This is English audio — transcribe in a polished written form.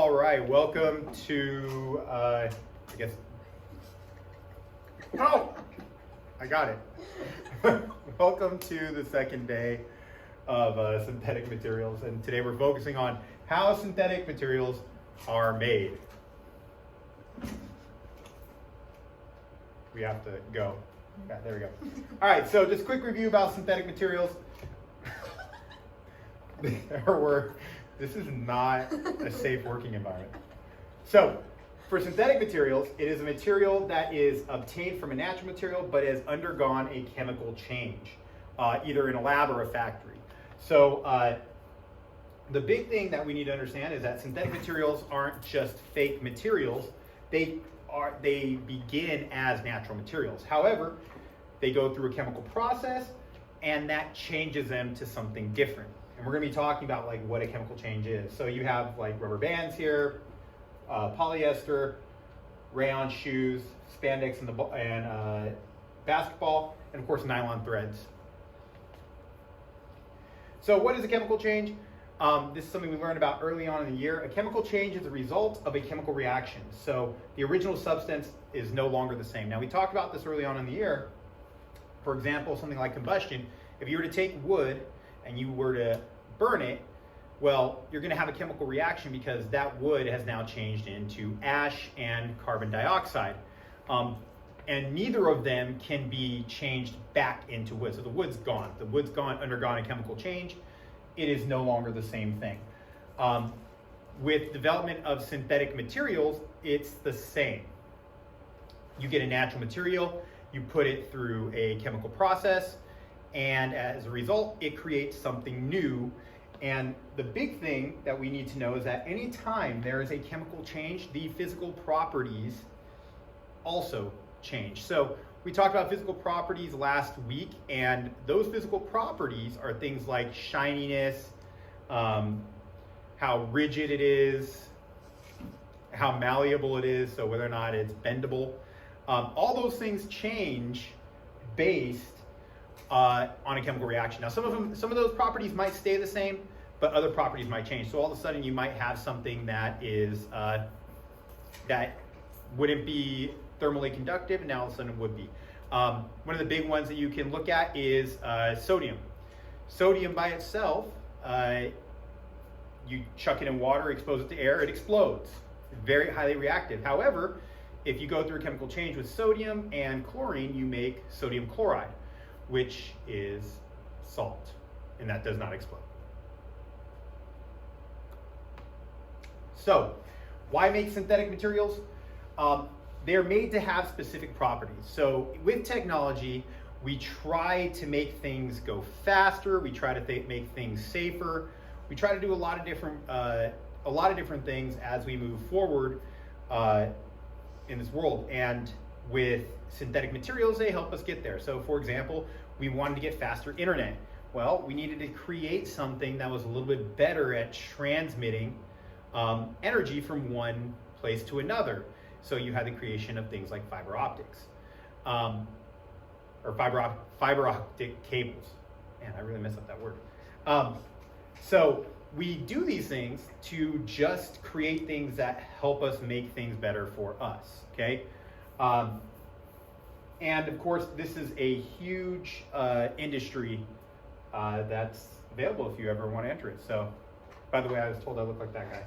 All right, welcome to, I guess, oh, I got it. Welcome to the second day of synthetic materials, and today we're focusing on how synthetic materials are made. We have to go. Yeah, there we go. All right, so just a quick review about synthetic materials. This is not a safe working environment. So, for synthetic materials, it is a material that is obtained from a natural material but has undergone a chemical change, either in a lab or a factory. So, the big thing that we need to understand is that synthetic materials aren't just fake materials. They begin as natural materials. However, they go through a chemical process, and that changes them to something different. And we're going to be talking about like what a chemical change is. So you have like rubber bands here, polyester, rayon shoes, spandex and basketball, and of course nylon threads. So what is a chemical change? This is something we learned about early on in the year. A chemical change is a result of a chemical reaction. So the original substance is no longer the same. Now we talked about this early on in the year. For example, something like combustion. If you were to take wood and you were to burn it, well, you're going to have a chemical reaction because that wood has now changed into ash and carbon dioxide. And neither of them can be changed back into wood. So the wood's gone. The wood's undergone a chemical change. It is no longer the same thing. With development of synthetic materials, it's the same. You get a natural material, you put it through a chemical process, and as a result, it creates something new. And the big thing that we need to know is that anytime there is a chemical change, the physical properties also change. So we talked about physical properties last week, and those physical properties are things like shininess, how rigid it is, how malleable it is, so whether or not it's bendable. All those things change based on a chemical reaction. Now, some of those properties might stay the same, but other properties might change. So all of a sudden, you might have something that is that wouldn't be thermally conductive, and now all of a sudden it would be. One of the big ones that you can look at is sodium. Sodium by itself, you chuck it in water, expose it to air, it explodes. Very highly reactive. However, if you go through a chemical change with sodium and chlorine, you make sodium chloride, which is salt, and that does not explode. So, why make synthetic materials? They're made to have specific properties. So, with technology, we try to make things go faster. We try to make things safer. We try to do a lot of different things as we move forward in this world. And with synthetic materials, they help us get there. So for example, we wanted to get faster internet. Well, we needed to create something that was a little bit better at transmitting energy from one place to another. So you had the creation of things like fiber optics, or fiber optic cables. Man, I really messed up that word. So we do these things to just create things that help us make things better for us, okay? And of course, this is a huge industry that's available if you ever want to enter it. So, by the way, I was told I look like that guy.